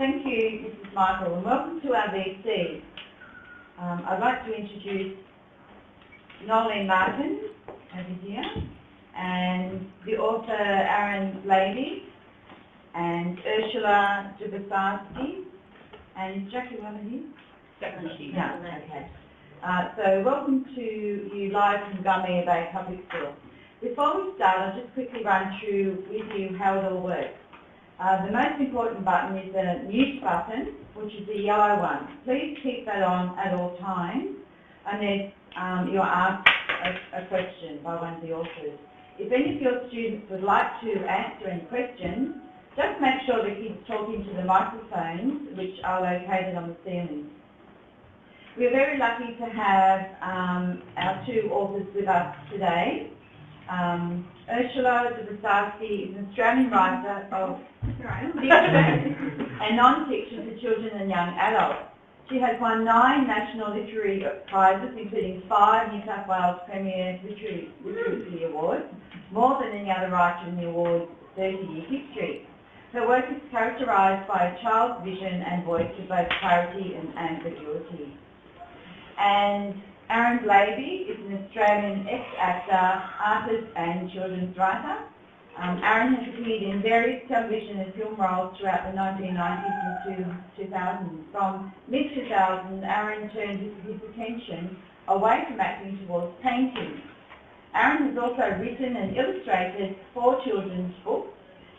Thank you, Mrs. Michael, and welcome to our VC. I'd like to introduce Noeline Martin over here, and the author Aaron Blabey, and Ursula Dubosarsky, and Jackie, one of you? Jackie. No, okay. So welcome to you live from Gummy Bay Public School. Before we start, I'll just quickly run through with you how it all works. The most important button is the mute button, which is the yellow one. Please keep that on at all times, and then you're asked a question by one of the authors. If any of your students would like to answer any questions, just make sure the kids talk into the microphones, which are located on the ceiling. We're very lucky to have our two authors with us today. Ursula Dubosarsky is an Australian writer of fiction and non-fiction for children and young adults. She has won 9 national literary prizes, including 5 New South Wales Premier Literacy Awards, more than any other writer in the award's 30-year history. Her work is characterised by a child's vision and voice with both clarity and ambiguity. And Aaron Blabey is an Australian ex-actor, artist and children's writer. Aaron has appeared in various television and film roles throughout the 1990s and 2000s. From mid-2000s, Aaron turned his attention away from acting towards painting. Aaron has also written and illustrated 4 children's books.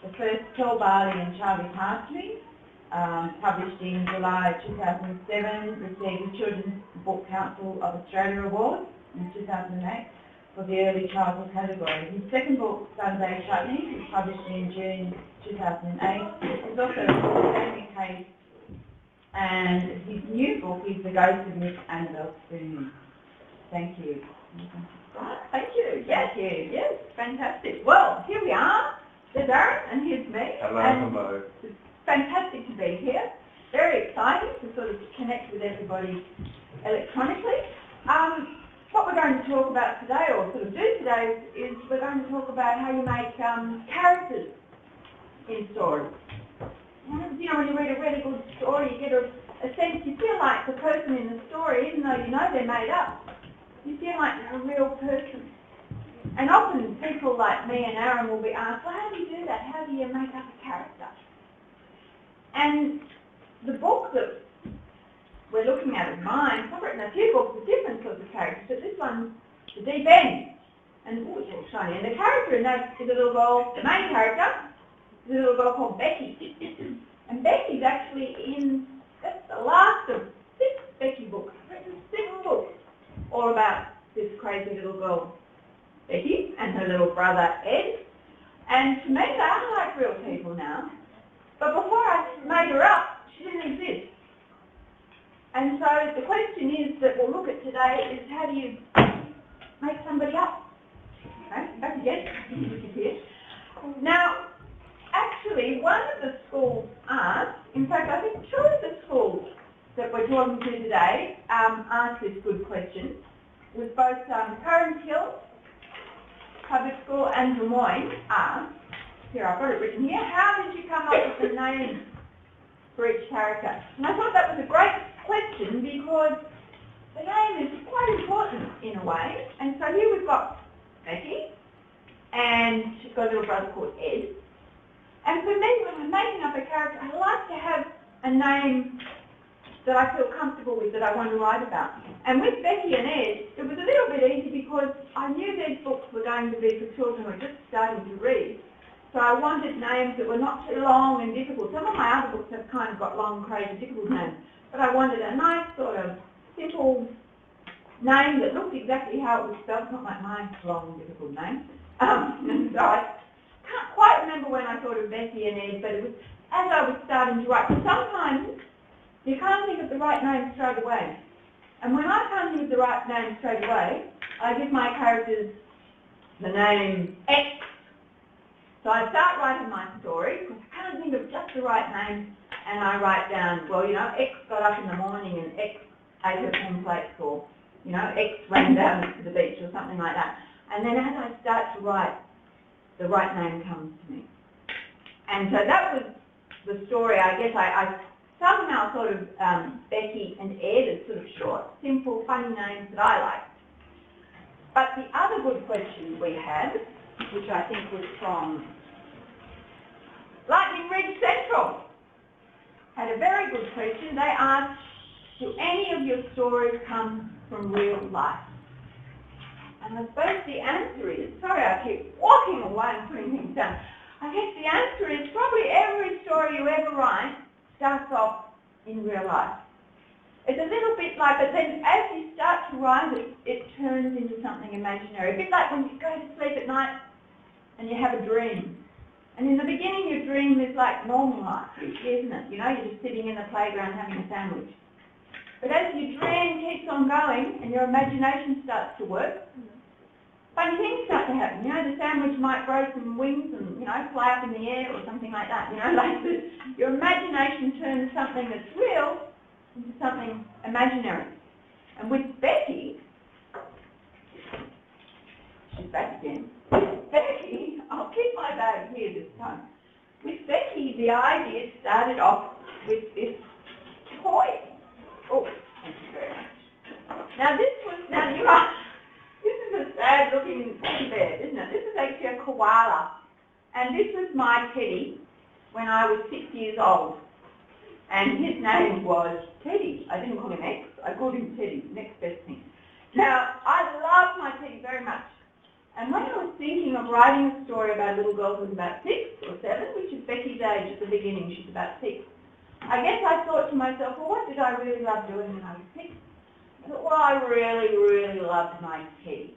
The first, Pearl Barley and Charlie Parsley, published in July 2007, received the Children's Book Council of Australia Award in 2008 for the early childhood category. His second book, Sunday Chutney, was published in June 2008. He's also a family case, and his new book is The Ghost of Miss Annabelle Spoon. Thank you. Right, thank you. Yes, yes, fantastic. Well, here we are. There's Aaron, and here's me. Hello. It's fantastic to be here. Very exciting to sort of connect with everybody electronically. What we're going to talk about today, or sort of do today, is we're going to talk about how you make characters in stories. You know, when you read a really good story, you get a sense, you feel like the person in the story, even though you know they're made up, you feel like they're a real person. And often people like me and Aaron will be asked, well, how do you do that? How do you make up a character? And the book that we're looking at is mine. I've written a few books with different sorts of characters, but this one's the deep end. And it's all shiny. And the character in that is a little girl, the main character, is a little girl called Becky. And Becky's actually in, that's the last of 6 Becky books. I've written 6 books all about this crazy little girl, Becky, and her little brother, Ed. And to me, they are like real people now. But before I made her up, she didn't exist. And so the question is that we'll look at today is how do you make somebody up? Okay, back again. Now, actually, one of the schools asked, in fact, I think 2 of the schools that we're talking to today asked this good question, was both Curran Hill Public School and Des Moines asked, here I've got it written here, how did you come up with the name for each character? And I thought that was a great question because the name is quite important in a way. And so here we've got Becky, and she's got a little brother called Ed. And for me, when I'm making up a character, I like to have a name that I feel comfortable with, that I want to write about. And with Becky and Ed, it was a little bit easy because I knew these books were going to be for children who were just starting to read. So I wanted names that were not too long and difficult. Some of my other books have kind of got long, crazy, difficult names. But I wanted a nice sort of simple name that looked exactly how it was spelled, not like my long, difficult name. And so I can't quite remember when I thought of Becky and Ed, but it was as I was starting to write. But sometimes you can't think of the right name straight away. And when I can't think of the right name straight away, I give my characters the name X. So I start writing my story, because I can't think of just the right name, and I write down, well, you know, X got up in the morning and X ate her cornflakes, or, you know, X ran down to the beach or something like that. And then as I start to write, the right name comes to me. And so that was the story. I guess I somehow sort of Becky and Ed as sort of short, simple, funny names that I liked. But the other good question we had, which I think was from Lightning Ridge Central, had a very good question. They asked, do any of your stories come from real life? And I suppose the answer is, sorry I keep walking away and putting things down. I guess the answer is probably every story you ever write starts off in real life. It's a little bit like, but then as you start to write it turns into something imaginary. A bit like when you go to sleep at night and you have a dream. And in the beginning your dream is like normal life, isn't it? You know, you're just sitting in the playground having a sandwich. But as your dream keeps on going and your imagination starts to work, funny things start to happen. You know, the sandwich might grow some wings and, you know, fly up in the air or something like that. You know, like your imagination turns something that's real into something imaginary. And with Becky, she's back again. With Becky, I'll keep my bag here this time. With Becky, the idea started off with this toy. Oh, thank you very much. Now this was, this is a sad looking teddy bear, isn't it? This is actually a koala. And this was my teddy when I was 6 years old. And his name was Teddy. I didn't call him X, I called him Teddy, next best thing. Now, I love my Teddy very much. And when I was thinking of writing a story about a little girl who was about 6 or 7, which is Becky's age at the beginning, she's about 6, I guess I thought to myself, well, what did I really love doing when I was 6? I thought, well, I really, really loved my Teddy.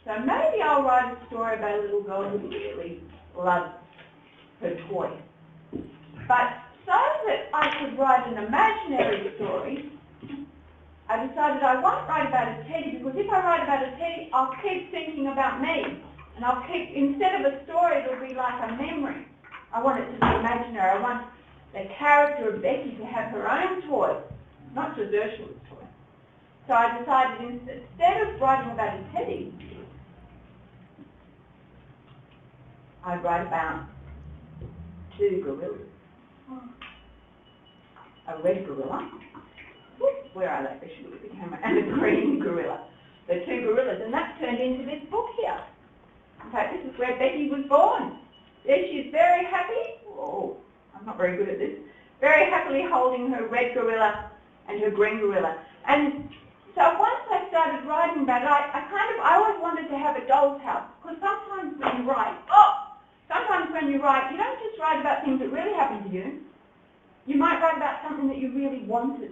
So maybe I'll write a story about a little girl who really loved her toy. But so that I could write an imaginary story, I decided I won't write about a teddy, because if I write about a teddy, I'll keep thinking about me. And I'll keep, instead of a story, it'll be like a memory. I want it to be imaginary. I want the character of Becky to have her own toy, not just Ursula's toy. So I decided instead of writing about a teddy, I'd write about 2 gorillas. A red gorilla. Where are they? They should look at the camera. And a green gorilla. The 2 gorillas. And that turned into this book here. In fact, this is where Becky was born. There she is, very happy. Oh, I'm not very good at this. Very happily holding her red gorilla and her green gorilla. And so once I started writing about it, I always wanted to have a doll's house. Because sometimes when you write, you don't just write about things that really happened to you. You might write about something that you really wanted.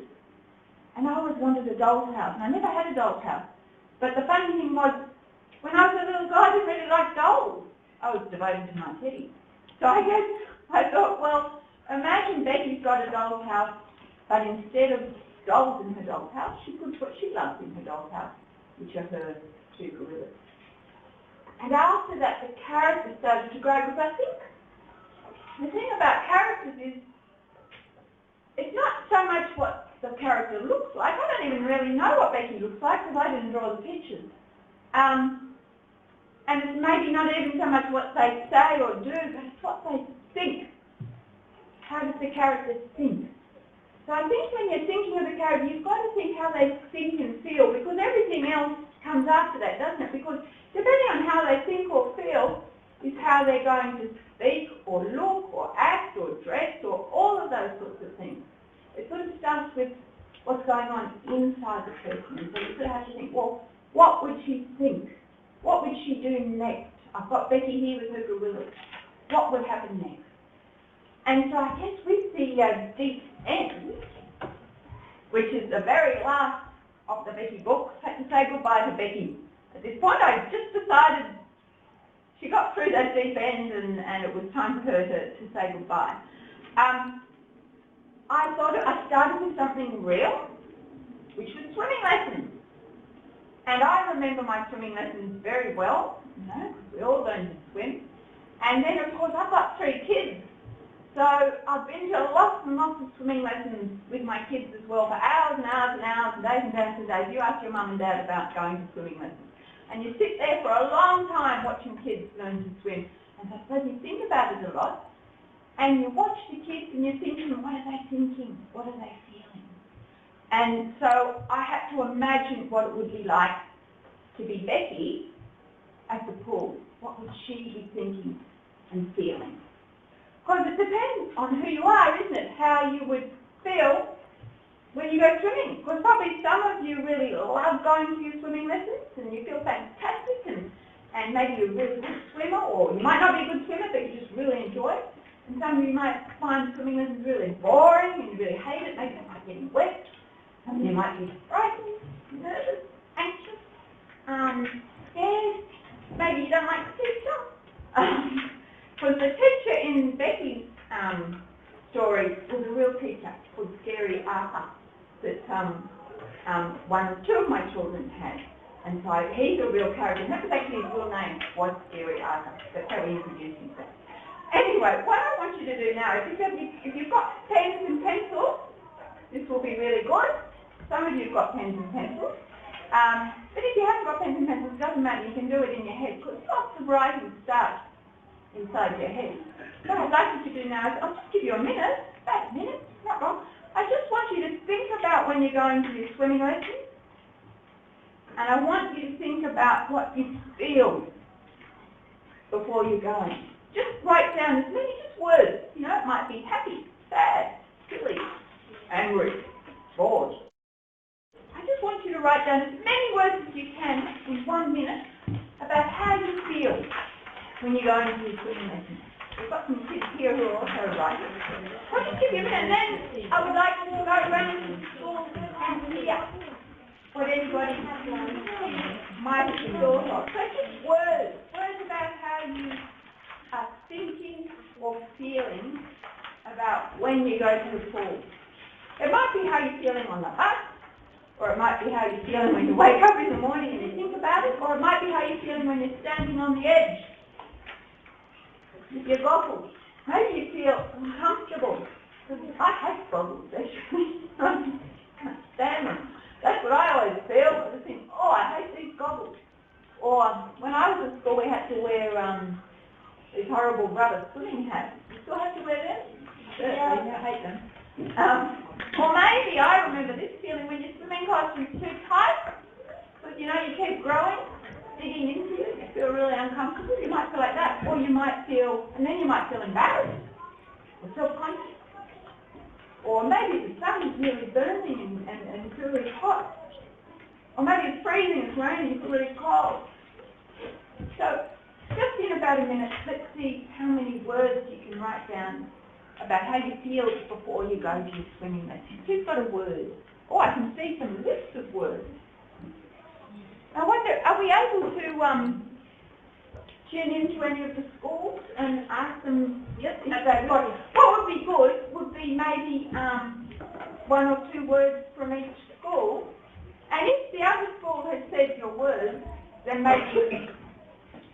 And I always wanted a doll's house, and I never had a doll's house. But the funny thing was, when I was a little girl, I didn't really like dolls. I was devoted to my teddy. So I guess I thought, well, imagine Becky's got a doll's house, but instead of dolls in her doll's house, she puts what she loves in her doll's house, which are her 2 gorillas. And after that, the character started to grow, because I think the thing about characters is, it's not so much what the character looks like. I don't even really know what Becky looks like because I didn't draw the pictures. And it's maybe not even so much what they say or do, but it's what they think. How does the character think? So I think when you're thinking of the character, you've got to think how they think and feel, because everything else comes after that, doesn't it? Because depending on how they think or feel is how they're going to speak or look or act or dress or all of those sorts of things. It sort of starts with what's going on inside the person. And so you sort of have to think, well, what would she think? What would she do next? I've got Becky here with her gorillas. What would happen next? And so I guess with the deep end, which is the very last of the Becky book, I had to say goodbye to Becky. At this point, I just decided she got through that deep end and it was time for her to say goodbye. I started with something real, which was swimming lessons. And I remember my swimming lessons very well, you know, because we all learned to swim. And then, of course, I've got 3 kids. So I've been to lots and lots of swimming lessons with my kids as well for hours and hours and hours and days and days and days. You ask your mum and dad about going to swimming lessons. And you sit there for a long time watching kids learn to swim. And I suppose you think about it a lot. and you watch the kids and you're thinking, what are they thinking? What are they feeling? And so I had to imagine what it would be like to be Becky at the pool. What would she be thinking and feeling? Because it depends on who you are, isn't it? How you would feel when you go swimming. Because probably some of you really love going to your swimming lessons and you feel fantastic and maybe you're a really good swimmer, or you might not be a good swimmer but you just really enjoy it. And some of you might find swimming lessons really boring and you really hate it. Maybe you don't like getting wet. Some of you might be frightened, nervous, anxious, scared. Maybe you don't like the teacher. Because the teacher in Becky's story was a real teacher called Scary Arthur that two of my children had. And so he's a real character. And that was actually his real name, was Scary Arthur. That's how he introduced himself. Anyway, what I want you to do now is if you've got pens and pencils, this will be really good. Some of you have got pens and pencils. But if you haven't got pens and pencils, it doesn't matter. You can do it in your head because lots of writing starts inside your head. What I'd like you to do now is I'll just give you a minute, about a minute, not long. I just want you to think about when you're going to your swimming lessons. And I want you to think about what you feel before you're going. Just write down as many just words. You know, it might be happy, sad, silly, angry, bored. I just want you to write down as many words as you can in 1 minute about how you feel when you go into your swimming lessons. We've got some kids here who are also writing. I'll just give you a minute, and then I would like to go around to the school and hear what anybody might have thought of. So just words about how you are thinking or feeling about when you go to the pool. It might be how you're feeling on the bus, or it might be how you're feeling when you wake up in the morning and you think about it, or it might be how you're feeling when you're standing on the edge with your goggles. Maybe you feel uncomfortable. I hate goggles, actually. I can't stand them. That's what I always feel. I just think, oh, I hate these goggles. Or when I was at school, we had to wear these horrible rubber swimming hats. You still have to wear them? Yeah. I hate them. Or maybe, I remember this feeling when your swimming costume's too tight, because you know you keep growing, digging into it, you feel really uncomfortable, you might feel like that. Or you might feel, and then you might feel embarrassed or self-conscious. Or maybe the sun is really burning and you feel really hot. Or maybe it's freezing, it's raining, you feel really cold. So, just in about a minute, let's see how many words you can write down about how you feel before you go to your swimming lesson. Who's got a word? Oh, I can see some lists of words. I wonder, are we able to tune into any of the schools and ask them, yes, if they've got, what would be good would be maybe 1 or 2 words from each school. And if the other school has said your words, then maybe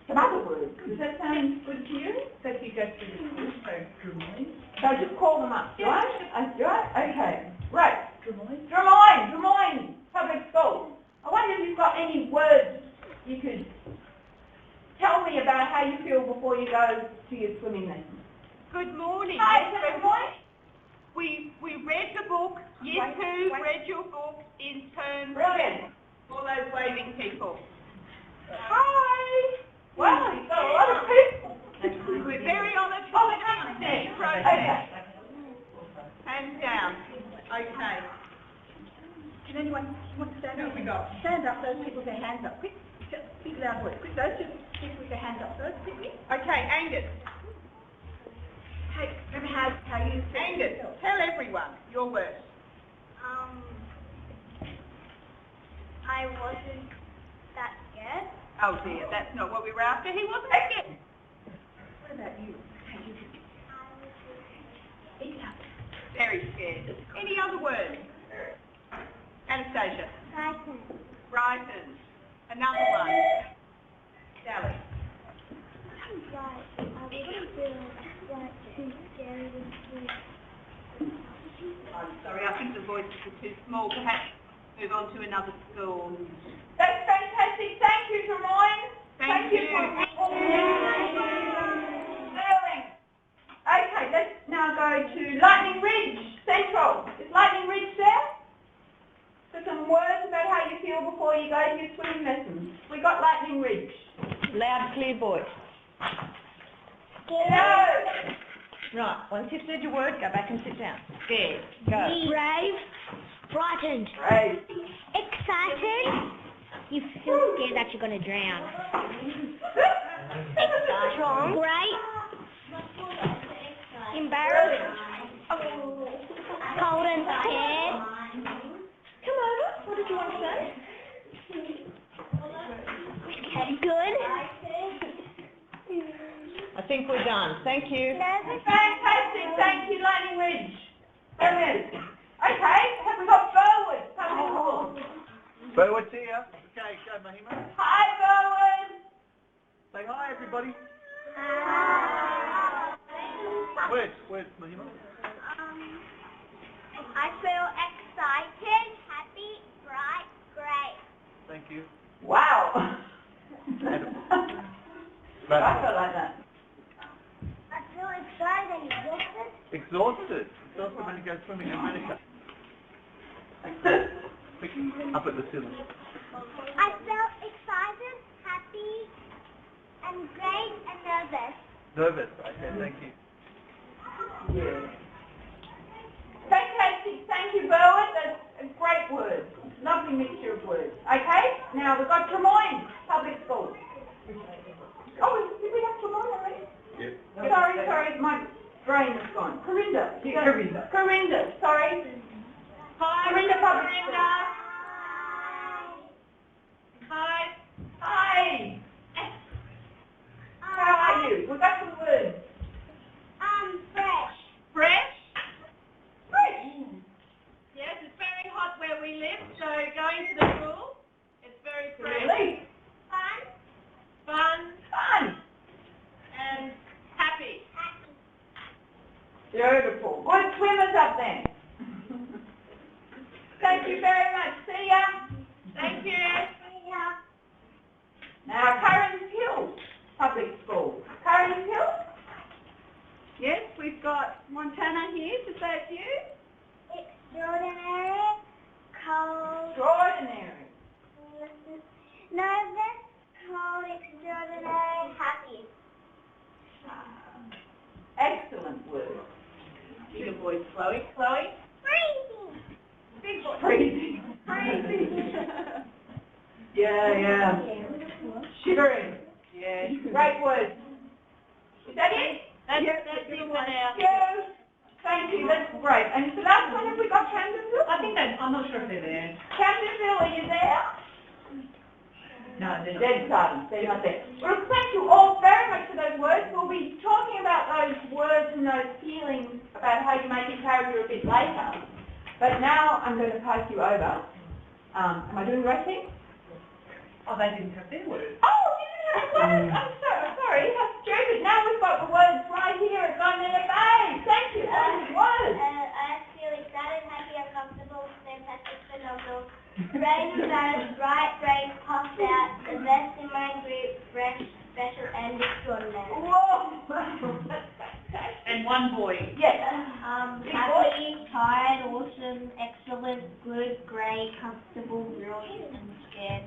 some other words. Does that sound good to you? So if you go to the school, so just call them up, right? Okay, right. Drummoyne Public School. I wonder if you've got any words you could tell me about how you feel before you go to your swimming lesson. Good morning. Hi, good morning. We read the book. Yes, who read your book in terms Brilliant. all those waving people? Hi. Wow, you've got a lot of people. We're very honoured Oh, for come the on. process. Hands down. Okay. Can anyone want to stand up? Stand up, those people with their hands up. Quick, just speak loud words. Quick, those two people with their hands up first, quickly. Okay, Angus. Hey, how you feel? Angus, tell everyone your words. I wasn't that scared. Oh dear, that's not what we were after. He wasn't scared. What about you? How you feel? Speak up. Very scared. Any other words? Anastasia. Frightened. Frightened. Another one. Sally. Right. I wouldn't feel like too scary and too. I'm sorry, I think the voices are too small. Perhaps move on to another school. That's fantastic. Thank you, Drummoyne. Thank you. For feeling. Okay, let's go to Lightning Ridge Central. Is Lightning Ridge there? So some words about how you feel before you go to your swimming lessons. We got Lightning Ridge. Loud, clear voice. Go! Right, once you've said your word, go back and sit down. Scared. Go. Brave. Frightened. Great. Excited. You feel scared that you're going to drown. Strong. Great. Embarrassed. Cold and scared. Come over. What did you want to say? Good. I think we're done. Thank you. Fantastic. Thank you, Lightning Ridge. Brilliant. Okay, have we got Burwood coming forward? Burwood's here. Okay, go Mahima. Hi, Burwood. Say hi, everybody. Words, Mahima. I feel excited, happy, bright, great. Thank you. Wow. I Matt. felt like that. I feel excited and exhausted. Exhausted. Exhausted when you go swimming in America. Up at the ceiling. I felt excited, happy, and great, and nervous. Nervous. Okay, thank you. Yeah. Fantastic. Thank you, Burwood. That's a great word. Lovely mixture of words. Okay, now we've got Tremoyne Public School. Oh, did we have Tremoyne already? Yep. Sorry, my brain is gone. Corinda. Corinda, sorry. Hi, Corinda Public School. Hi. Hi. How are you? We've got some words. Fresh. Fresh? Fresh. Yes, it's very hot where we live, so going to the pool, it's very fresh. Really? Fun Fun. and happy. Beautiful. Good swimmers up there. Thank you very much. See ya. Thank you. Now, Curran's Hill Public School. Curran's Hill? Yes, we've got Montana here to say it to you. Extraordinary, cold, Extraordinary. nervous, cold, extraordinary, happy. Excellent word. Bigger voice, Chloe. Chloe? Freezing. Big voice. Freezing. Yeah. Shivering. Yeah. Great word. Is that it? That's it for now. Yes. Thank you. That's great. And the last one, have we got Camdenville? I think I'm not sure if they're there. Camdenville, are you there? No, they're Dead silence. They're not there. Well, thank you all very much for those words. We'll be talking about those words and those feelings about how you make your character a bit later. But now I'm going to pass you over. Am I doing the right thing? Oh, they didn't have their words. Oh, you didn't have the words. I'm sorry. How stupid. Now we've got the words right here at Gardner Bay. Thank you. Words. I feel excited, happy, uncomfortable, fantastic, phenomenal. Brave, embarrassed, bright, brave, puffed out, the best in my group, fresh, special, and extraordinary. Whoa. That's fantastic. And one boy. Yes. Happy, tired, awesome, excellent, good, great, comfortable, brilliant, and scared.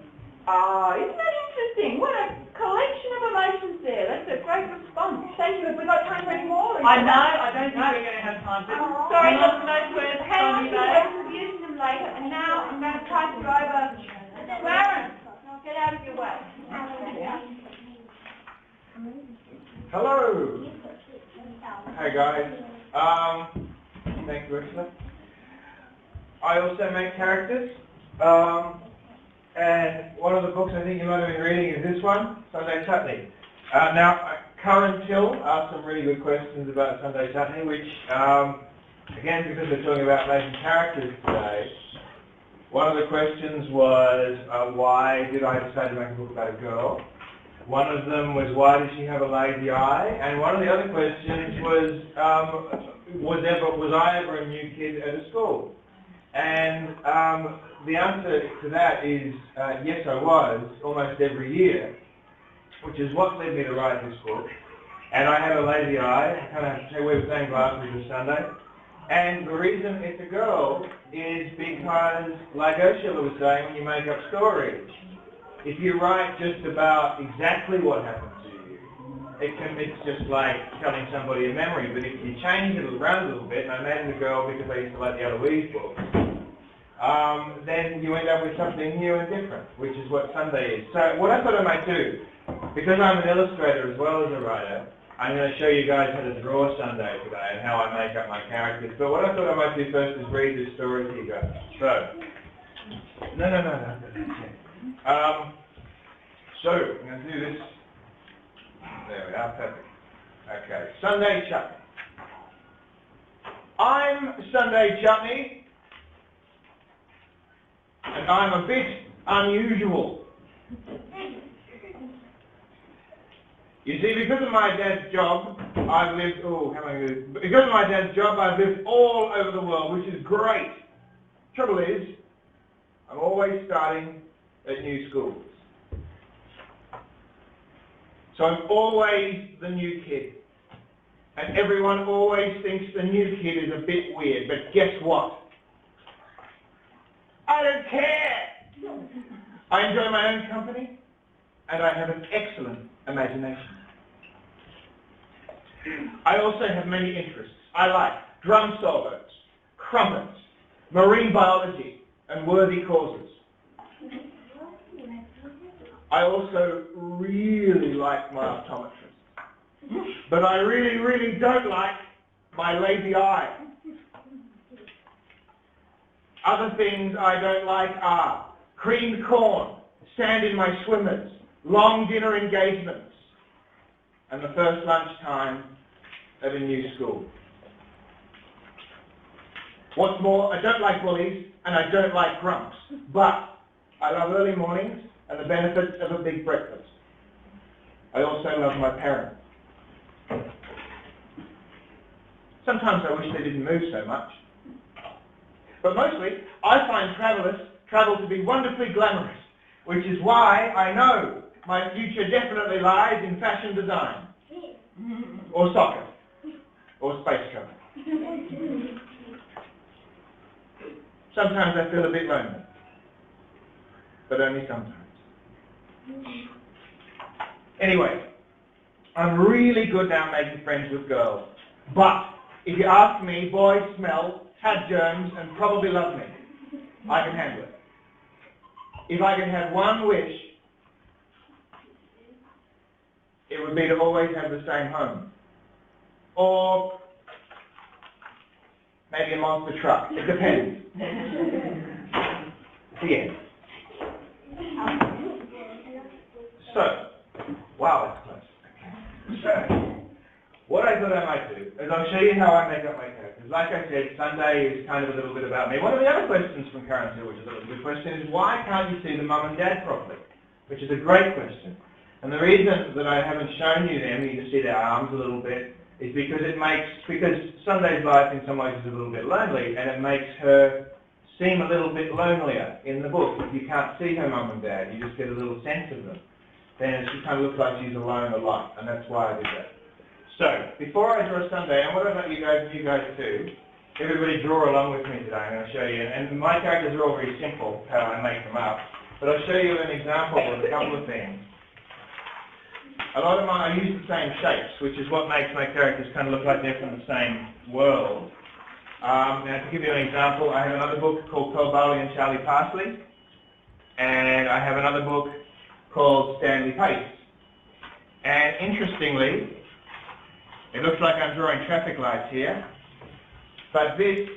Oh, isn't that interesting? What a collection of emotions there. That's a great response. Thank you. Have we got time for any more? I know, I don't think we're going to have time, but Sorry, we lost those words hang on from to you, those. We'll use them later. And now I'm going to pass you over to Aaron. I'll get out of your way. Hello. Hi guys. Thanks Ursula. I also make characters. And one of the books I think you might have been reading is this one, Sunday Chutney. Now, Curran Hill asked some really good questions about Sunday Chutney, which, again, because we're talking about making characters today, one of the questions was, why did I decide to make a book about a girl? One of them was, why did she have a lazy eye? And one of the other questions was, was I ever a new kid at a school? And the answer to that is, yes, I was, almost every year, which is what led me to write this book. and I have a lazy eye. I kind of wear the same glasses as Sunday. And the reason it's a girl is because, like Ursula was saying, when you make up stories, if you write just about exactly what happened to you, it's just like telling somebody a memory. But if you change it around a little bit, and I made it a girl because I used to like the Eloise books, then you end up with something new and different, which is what Sunday is. So what I thought I might do, because I'm an illustrator as well as a writer, I'm going to show you guys how to draw Sunday today and how I make up my characters. But what I thought I might do first is read this story to you guys. So, no. So, I'm going to do this. There we are, perfect. Okay, Sunday Chutney. I'm Sunday Chutney, and I'm a bit unusual. You see, because of my dad's job, I've lived, because of my dad's job, I've lived all over the world, which is great. Trouble is, I'm always starting at new schools. So I'm always the new kid. And everyone always thinks the new kid is a bit weird, but guess what? I don't care! I enjoy my own company, and I have an excellent imagination. I also have many interests. I like drum solos, crumpets, marine biology, and worthy causes. I also really like my optometrist. But I really, really don't like my lazy eye. Other things I don't like are creamed corn, sand in my swimmers, long dinner engagements, and the first lunchtime at a new school. What's more, I don't like bullies and I don't like grumps, but I love early mornings and the benefits of a big breakfast. I also love my parents. Sometimes I wish they didn't move so much. But mostly, I find travel to be wonderfully glamorous, which is why I know my future definitely lies in fashion design, or soccer, or space travel. Sometimes I feel a bit lonely, but only sometimes. Anyway, I'm really good now making friends with girls, but if you ask me, boys smell, have germs, and probably love me. I can handle it. If I could have one wish, it would be to always have the same home. Or maybe a monster truck. It depends. The end. So, wow, that's close. So, what I thought I might do is I'll show you how I make up my characters. Like I said, Sunday is kind of a little bit about me. One of the other questions from Karen too, which is a little good question, is why can't you see the mum and dad properly? Which is a great question. And the reason that I haven't shown you them, you can see their arms a little bit, is because Sunday's life in some ways is a little bit lonely, and it makes her seem a little bit lonelier in the book. If you can't see her mum and dad, you just get a little sense of them. Then she kind of looks like she's alone a lot, and that's why I did that. So, before I draw Sunday, and what about you guys too, everybody draw along with me today. I'm going to show you, and my characters are all very simple, how I make them up, but I'll show you an example of a couple of things. A lot of mine, I use the same shapes, which is what makes my characters kind of look like they're from the same world. Now, to give you an example, I have another book called Pearl Barley and Charlie Parsley, and I have another book called Stanley Pace. And interestingly, it looks like I'm drawing traffic lights here, but this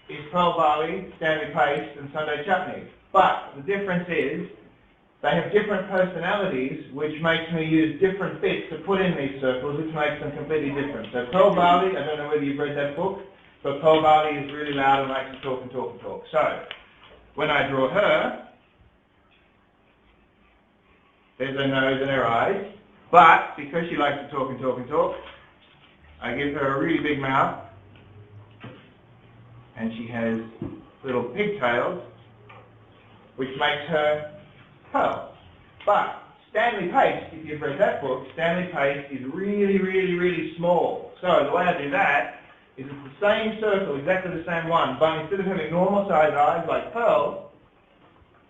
is Pearl Barley, Stanley Pace, and Sunday Chutney. But the difference is, they have different personalities, which makes me use different bits to put in these circles, which makes them completely different. So Pearl Barley, I don't know whether you've read that book, but Pearl Barley is really loud and likes to talk and talk and talk. So, when I draw her, there's her nose and her eyes, but because she likes to talk and talk and talk, I give her a really big mouth, and she has little pigtails, which makes her Pearl. But Stanley Pace, if you've read that book, Stanley Pace is really, really, really small. So the way I do that is it's the same circle, exactly the same one, but instead of having normal size eyes like Pearl,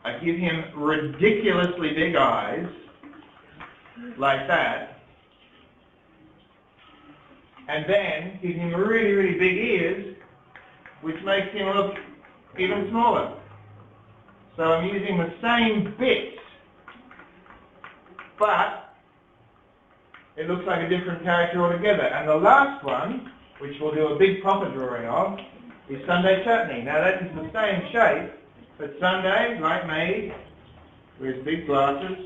I give him ridiculously big eyes, like that, and then give him really, really big ears, which makes him look even smaller. So I'm using the same bits, but it looks like a different character altogether. And the last one, which we'll do a big proper drawing of, is Sunday Chutney. Now that is the same shape, but Sunday, like me, wears big glasses,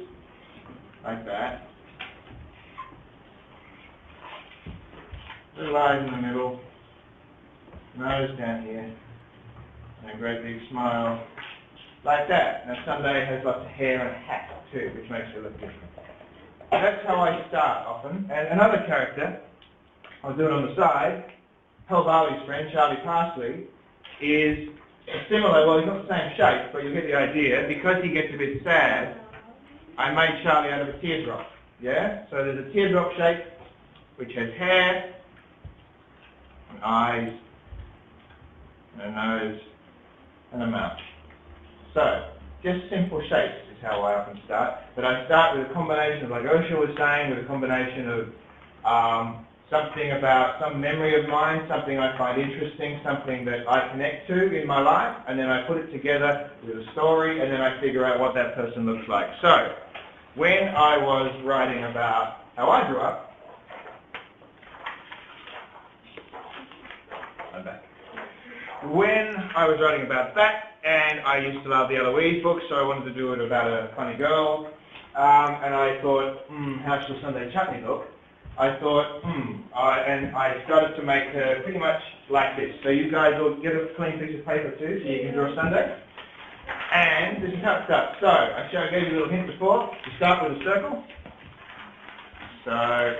like that. Little eyes in the middle, nose down here, and a great big smile, like that. Now Sunday has lots of hair and a hat too, which makes her look different. That's how I start often. And another character, I'll do it on the side, Hal Barley's friend, Charlie Parsley, is similar, well he's not the same shape, but you'll get the idea. Because he gets a bit sad, I made Charlie out of a teardrop. Yeah? So there's a teardrop shape, which has hair, and eyes, and a nose, and a mouth. So, just simple shapes is how I often start. But I start with a combination of, like Ursula was saying, with a combination of something about some memory of mine, something I find interesting, something that I connect to in my life, and then I put it together with a story, and then I figure out what that person looks like. So, when I was writing about how I grew up, when I was writing about that, and I used to love the Eloise book, so I wanted to do it about a funny girl, and I thought, how should Sunday Chutney look? I thought, and I started to make her pretty much like this. So you guys will get a clean piece of paper too, so you can draw Sunday. And this is how it starts. So I gave you a little hint before. You start with a circle. So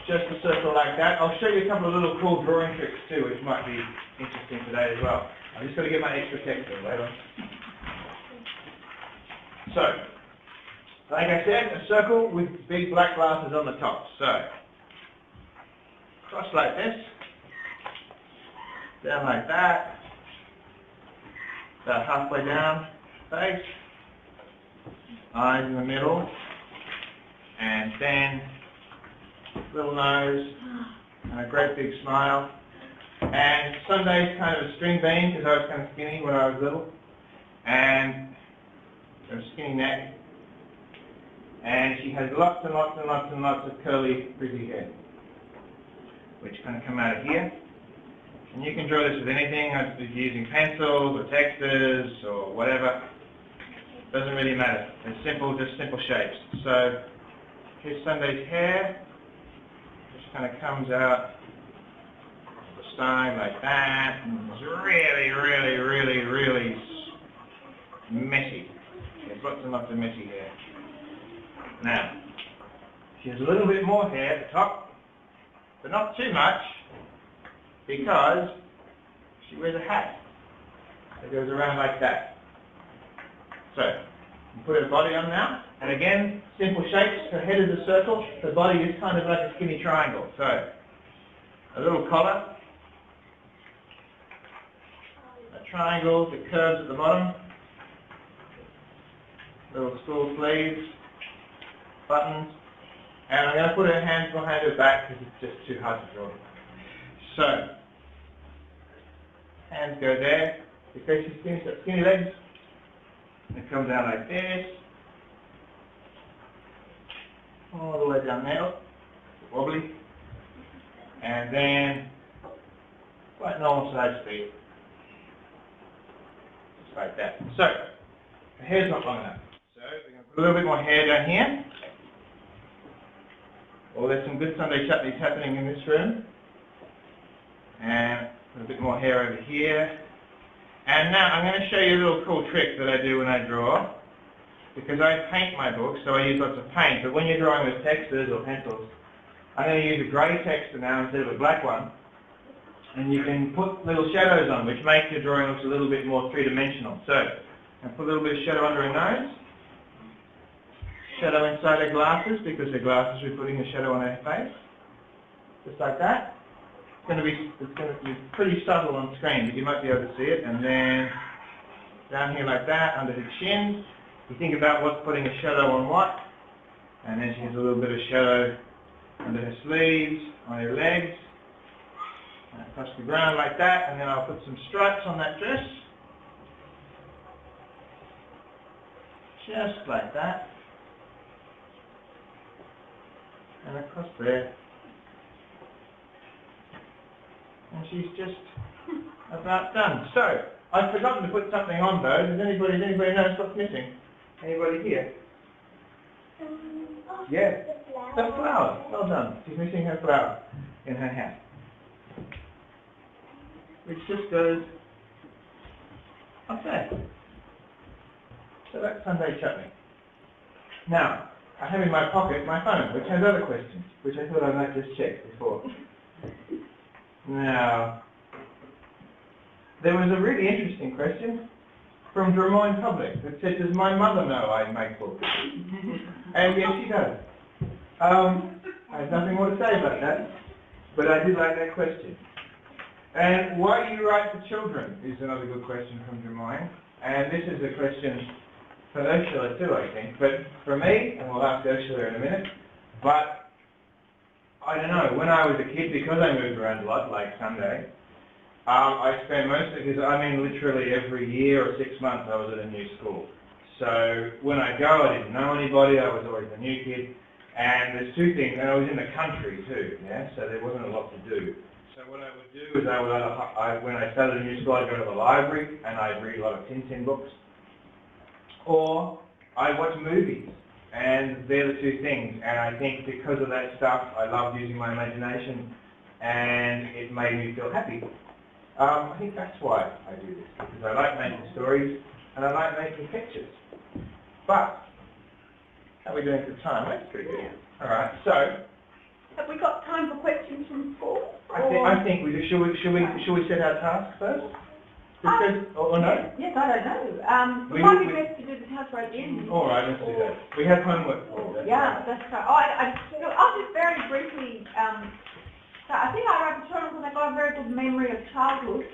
just a circle like that. I'll show you a couple of little cool drawing tricks too, which might be interesting today as well. I'm just going to get my extra text in later. So, like I said, a circle with big black glasses on the top. So, cross like this, down like that, about halfway down, face, eyes in the middle, and then little nose, and a great big smile. And Sunday's kind of a string bean because I was kind of skinny when I was little, and a skinny neck. And she has lots and lots and lots and lots of curly, frizzy hair, which kind of come out of here. And you can draw this with anything, if you're using pencils or textures or whatever. Doesn't really matter. It's simple, just simple shapes. So here's Sunday's hair. Just kind of comes out the side like that. And it's really, really, really, really messy. There's lots and lots of messy hair. Now, she has a little bit more hair at the top, but not too much, because she wears a hat that goes around like that. So, you put her body on now, and again, simple shapes. Her head is a circle, her body is kind of like a skinny triangle. So, a little collar, a triangle that curves at the bottom, little school sleeves, buttons, and I'm going to put her hands behind her back because it's just too hard to draw. So, hands go there, because she's got skinny legs, it comes down like this, all the way down there, wobbly, and then quite normal size feet, just like that. So, her hair's not long enough, so we're going to put a little bit more hair down here. Well, there's some good Sunday chutneys happening in this room. And put a bit more hair over here. And now I'm going to show you a little cool trick that I do when I draw. Because I paint my books, so I use lots of paint. But when you're drawing with textures or pencils, I'm going to use a grey texture now instead of a black one. And you can put little shadows on, which makes your drawing look a little bit more three-dimensional. So, I'm going to put a little bit of shadow under her nose. shadow inside their glasses because their glasses are putting a shadow on their face. Just like that. It's going to be pretty subtle on screen, but you might be able to see it. And then down here like that, under her chin, you think about what's putting a shadow on what. And then she has a little bit of shadow under her sleeves, on her legs, and across the ground like that. And then I'll put some stripes on that dress. Just like that. And across there. And she's just about done. So, I've forgotten to put something on though. Does anybody notice what's missing? Anybody here? Yeah. The flower. Well done. She's missing her flower in her hat. Which just goes up there. So that's Sunday chutney. Now, I have in my pocket my phone, which has other questions, which I thought I might just check before. Now, there was a really interesting question from Des Moines Public that said, does my mother know I make books? And yes, she does. I have nothing more to say about that, but I did like that question. And why do you write for children is another good question from Des Moines. And this is a question for Ursula too, I think. But for me, and we'll ask Ursula in a minute, but I don't know, when I was a kid, because I moved around a lot, like Sunday, I spent mostly, because I mean literally every year or 6 months I was at a new school. So when I go, I didn't know anybody, I was always a new kid. And there's two things, and I was in the country too, yeah, so there wasn't a lot to do. So what I would do is I would, when I started a new school, I'd go to the library and I'd read a lot of Tintin books. Or I'd watch movies, and they're the two things. And I think because of that stuff, I loved using my imagination, and it made me feel happy. I think that's why I do this, because I like making stories, and I like making pictures. But, how are we doing for time? That's pretty good. Alright, so, Have we got time for questions from school? I think we do. Should we set our task first? Because, or no? Yes, I don't know. It might be best to do the task right at the end. All right, let's do that. We have homework. Yeah, that's right. I'll just very briefly, so I think I write for children because I've got a very good memory of childhood.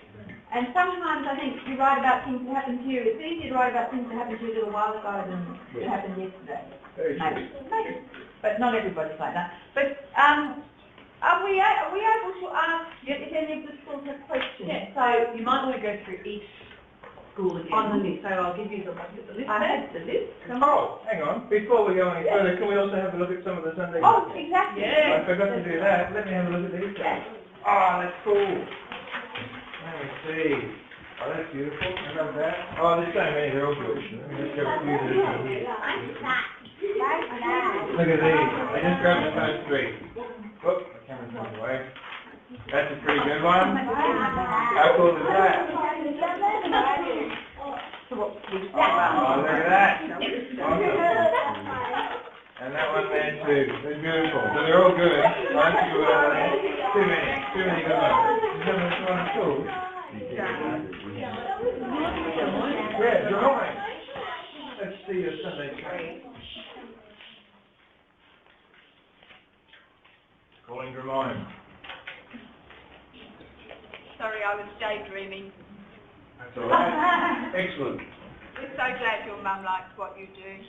And sometimes I think you write about things that happened to you. It's easier to write about things that happened to you a little while ago than that happened yesterday. Very true. Maybe. But not everybody's like that. But are we able to ask if any of the schools have questions? Yeah, so you might want to go through each school again. On the list. So I'll give you the list. I have the list. Oh, hang on. Before we go any further, can we also have a look at some of the Sunday? Oh, exactly. Yeah. I forgot to do that. Let me have a look at these guys. Oh, that's cool. Let me see. Oh, that's beautiful. I love that. Oh, there's so many. They're all good. Let me just grab a few that are here. Look at these. I just grabbed the first three. Whoop, the camera's moving away. That's a pretty good one. How cool is that? Oh, look at that. Awesome. And that one there too. They're beautiful. So they're all good. Too many good ones. This one's cool. Yeah, drawing. Let's see your Sunday training. Calling Drummond. Sorry, I was daydreaming. That's all right. Excellent. We're so glad your mum likes what you do.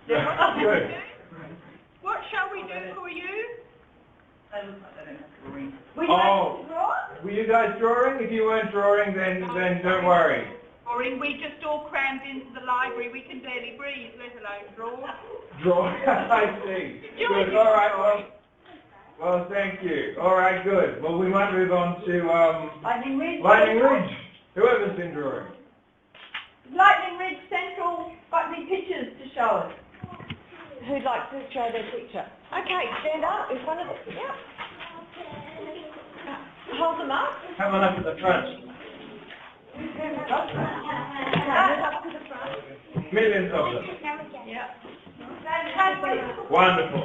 Good. What shall we do for you? They look like they don't have to read. Oh, were you guys drawing? If you weren't drawing, then don't worry. Boring, we just all crammed into the library. We can barely breathe, let alone draw. Draw. I see. Good. All right. Well, thank you. All right. Good. Well, we might move on to Lightning Ridge. Lightning Ridge. Whoever's been drawing. Lightning Ridge Central got any pictures to show us? Who'd like to show their picture? Okay, stand up in front of it. Yeah. Hold them up. Come on up to the front. Up to the front. Millions of them. Yeah. Fantastic. Wonderful.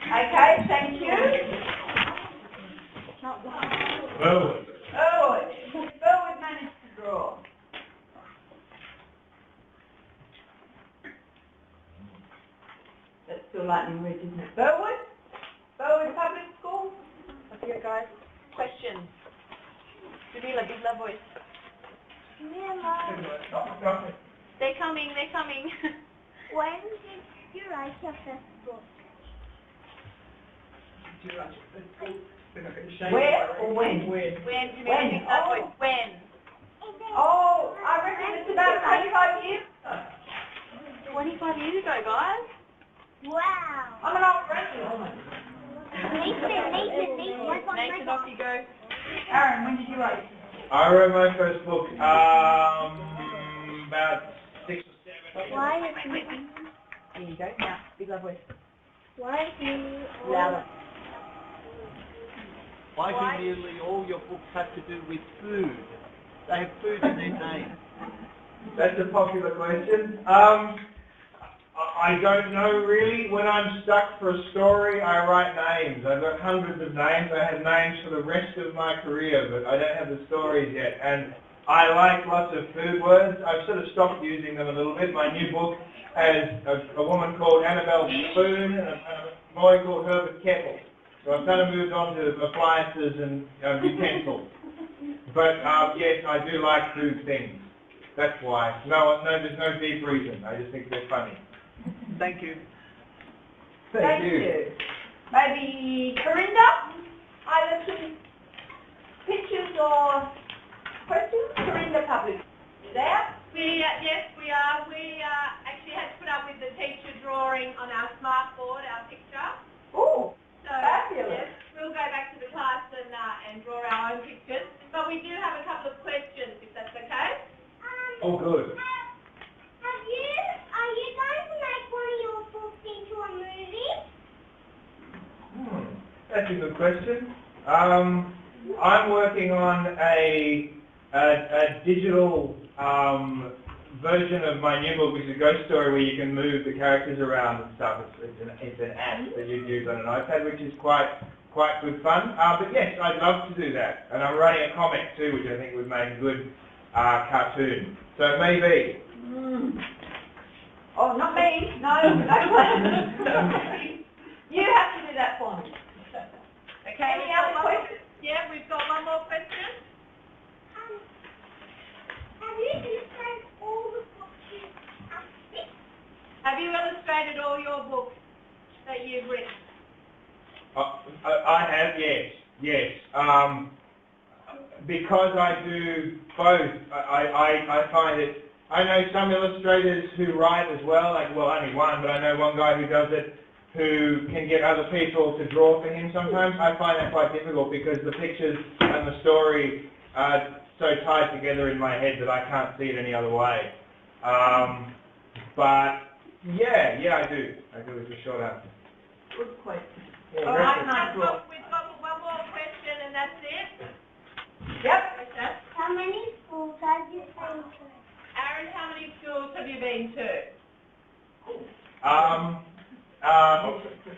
Okay, thank you. Well, Bill managed to draw. guys. Questions? Jamila, big loud voice. They're coming, they're coming. When did you write your first book? Where or when? When, Jamila, When? big loud voice. When? Oh, I reckon it's about 25 years ago. 25 years ago, guys. Wow. I'm an old Russian woman. Nathan, off you go. Aaron, when did you write? I wrote my first book, about 6 or 7. Why is There you go. Now, big loud voice. Why do Louder. Why do nearly all your books have to do with food? They have food in their name. That's a popular question. I don't know really. When I'm stuck for a story, I write names. I've got hundreds of names. I have names for the rest of my career, but I don't have the stories yet. And I like lots of food words. I've sort of stopped using them a little bit. My new book has a woman called Annabelle Spoon and a boy called Herbert Kettle. So I've kind of moved on to appliances and utensils. But yes, I do like food things. That's why. No, there's no deep reason. I just think they're funny. Thank you. Thank you. Maybe Corinda? Either some pictures or questions? Corinda Public. There? Yes, we are. We actually had to put up with the teacher drawing on our smart board, our picture. Oh, So, fabulous. yes, we'll go back to the class and draw our own pictures. But we do have a couple of questions, if that's okay. Oh, good. Are you going to make one of your books into a movie? That's a good question. I'm working on a digital version of my new book, which is a ghost story where you can move the characters around and stuff. It's an app that you'd use on an iPad, which is quite good fun. But yes, I'd love to do that. And I'm writing a comic too, which I think would make a good cartoon. So maybe. Oh, not me. No. You have to do that for me. Okay, Any other questions? Yeah, we've got one more question. Have you illustrated all the books you have written? Have you illustrated all your books that you've written? I have, yes. Because I do both, I find it. I know some illustrators who write as well, only one, but I know one guy who does it, who can get other people to draw for him sometimes. I find that quite difficult because the pictures and the story are so tied together in my head that I can't see it any other way. But yeah, I do. I do is a short answer. Good question. Yeah, All right, We've got one more question and that's it. Yep. Okay. How many schools have you been to? Aaron, how many schools have you been to?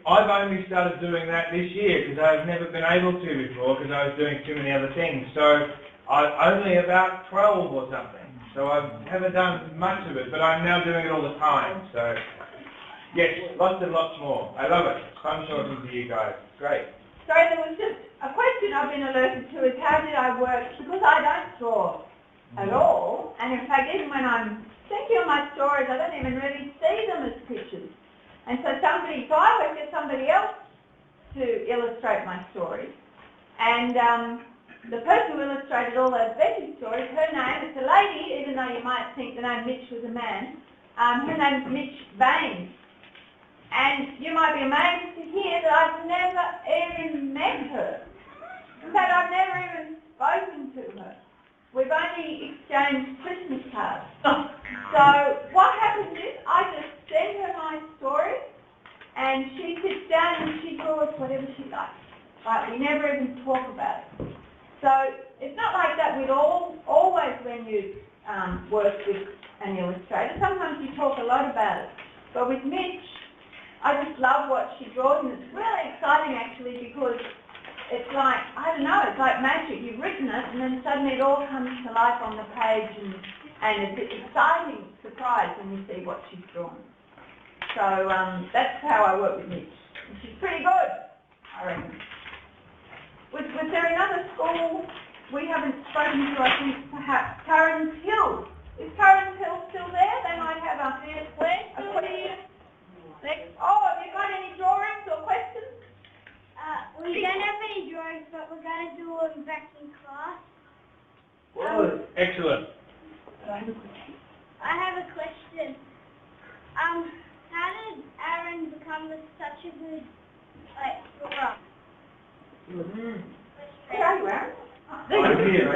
I've only started doing that this year because I've never been able to before because I was doing too many other things. So I'm only about 12 or something. So I haven't done much of it, but I'm now doing it all the time. So yes, lots and lots more. I love it. Fun talking to you guys. Great. So there was just a question I've been alerted to is how did I work, because I don't draw at all, and in fact even when I'm thinking of my stories I don't even really see them as pictures. And so I always get somebody else to illustrate my stories. And the person who illustrated all those Becky stories, her name, it's a lady, even though you might think the name Mitch was a man, her name's Mitch Baines. And you might be amazed to hear that I've never even met her. In fact, I've never even spoken to her. We've only exchanged Christmas cards. So what happens is I just send her my story and she sits down and she draws whatever she likes. Right? We never even talk about it. So it's not like that with always when you work with an illustrator. Sometimes you talk a lot about it. But with Mitch, I just love what she draws, and it's really exciting actually because it's like, I don't know, it's like magic. You've written it and then suddenly it all comes to life on the page and it's an exciting surprise when you see what she's drawn. So that's how I work with Mitch. And she's pretty good, I reckon. Was school we haven't spoken to, I think, perhaps Karen Hill. Is Karen Hill still there? They might have a question. Oh, have you got any drawings or questions? We don't have any drawings, but we're going to do them back in class. Well, excellent. I have a question. How did Aaron become such a good, drawer? Where are you, Aaron? I'm here.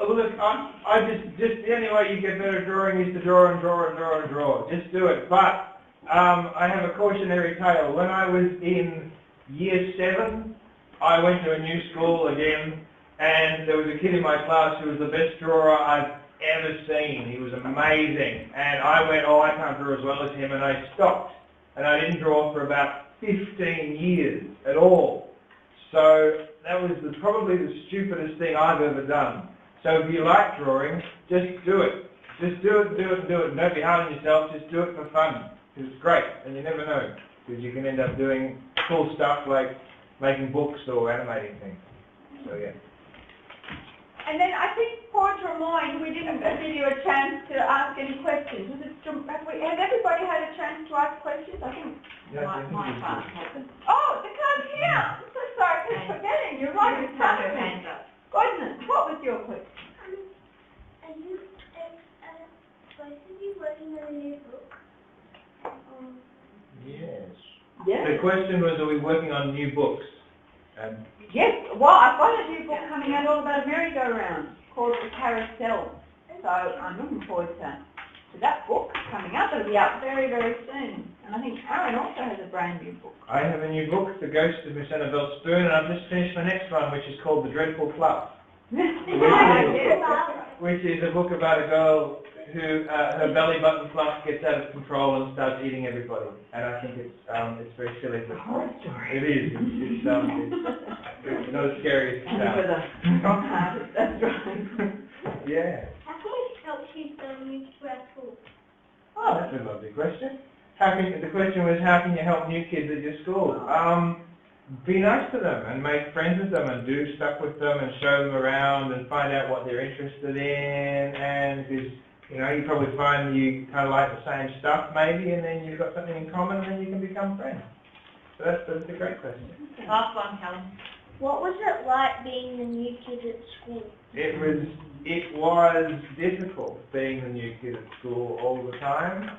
Look, I just the only way you get better at drawing is to draw and draw and draw and draw. Just do it. But I have a cautionary tale. When I was in year 7, I went to a new school again, and there was a kid in my class who was the best drawer I've ever seen. He was amazing. And I went, oh, I can't draw as well as him, and I stopped. And I didn't draw for about 15 years at all. So that was probably the stupidest thing I've ever done. So if you like drawing, just do it. Just do it, do it, and do it. Don't be hard on yourself, just do it for fun. Because it's great, and you never know. Because you can end up doing cool stuff like making books or animating things. So yeah. And then I think for Drummoyne, we didn't give you a chance to ask any questions. Has everybody had a chance to ask questions? I think My part hasn't. Oh, the card's here. I'm so sorry, I keep forgetting. You're right in front of me. Goodness, what was your question? Are you supposed to be working on a new book? Yes. Yes. The question was, are we working on new books? Yes, well, I've got a new book coming out all about a merry-go-round called The Carousel. So I'm looking forward to that book coming out. It'll be out very, very soon. And I think Aaron also has a brand new book. I have a new book, The Ghost of Miss Annabelle Spoon, and I've just finished my next one, which is called The Dreadful Fluff. Which is a book about a girl who her belly button fluff gets out of control and starts eating everybody. And I think it's very silly. It's a horror story. It is. It's not as scary as it sounds. With a strong heart, that's right. Yeah. How can we help you new to our school? Oh, that's a lovely question. The question was, how can you help new kids at your school? Be nice to them and make friends with them and do stuff with them and show them around and find out what they're interested in. And because, you probably find you kind of like the same stuff maybe, and then you've got something in common and then you can become friends. So that's a great question. Last one, Helen. What was it like being the new kid at school? It was difficult being the new kid at school all the time.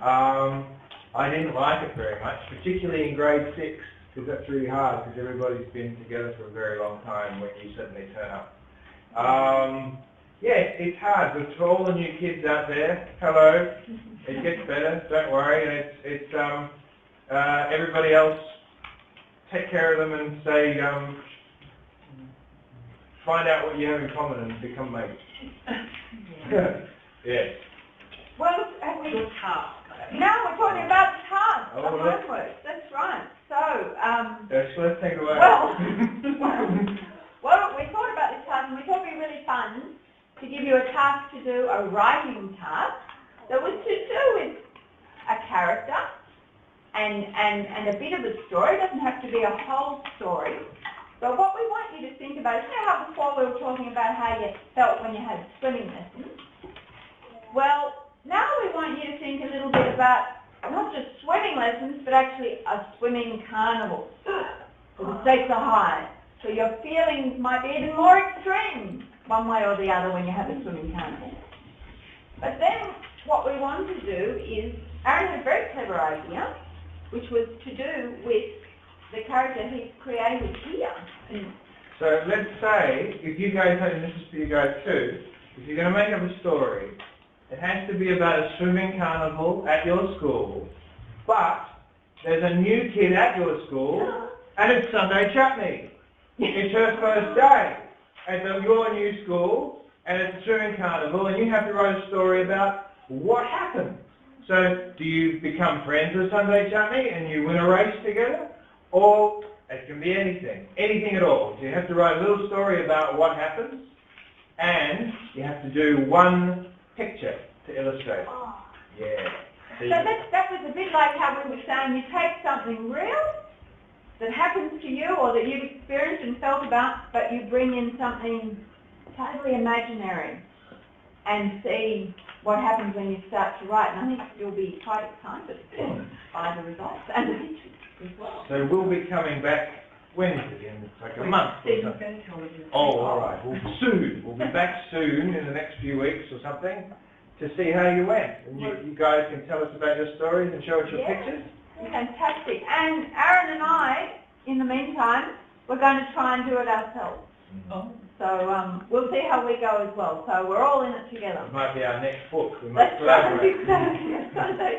I didn't like it very much, particularly in grade 6, because that's really hard, because everybody's been together for a very long time when you suddenly turn up. Yeah, it's hard, but for all the new kids out there, hello, it gets better, don't worry, and everybody else, take care of them and say, find out what you have in common and become mates. Yeah. Well, Good task. now we're talking about the task of Oh, well. homework. That's right. So, Ursula, take it away. well, we thought about this task, and we thought it'd be really fun to give you a task to do, a writing task, that was to do with a character and a bit of a story. It doesn't have to be a whole story. But what we want you to think about is, how before we were talking about how you felt when you had swimming lessons? Well, now we want you to think a little bit about not just swimming lessons, but actually a swimming carnival. The stakes are high, so your feelings might be even more extreme, one way or the other, when you have a swimming carnival. But then what we want to do is, Aaron had a very clever idea, which was to do with the character he's created here. So let's say, if you guys, and this is for you guys too, if you're going to make up a story, it has to be about a swimming carnival at your school, but there's a new kid at your school, and it's Sunday chutney. It's her first day at your new school, and it's a swimming carnival, and you have to write a story about what happened. So, do you become friends with Sunday chutney and you win a race together? Or it can be anything at all. So you have to write a little story about what happens, and you have to do one picture to illustrate. Yeah. So that was a bit like how we were saying, you take something real that happens to you or that you've experienced and felt about, but you bring in something totally imaginary and see what happens when you start to write. And I think you'll be quite excited by the results and the pictures as well. So we'll be coming back, when is it again? It's like a month or something. Oh, all right. Well, soon. We'll be back soon in the next few weeks or something to see how you went. And you guys can tell us about your stories and show us your pictures. Fantastic. And Aaron and I, in the meantime, we're going to try and do it ourselves. Oh. So we'll see how we go as well. So we're all in it together. It might be our next book. We might That's right. collaborate. Exactly.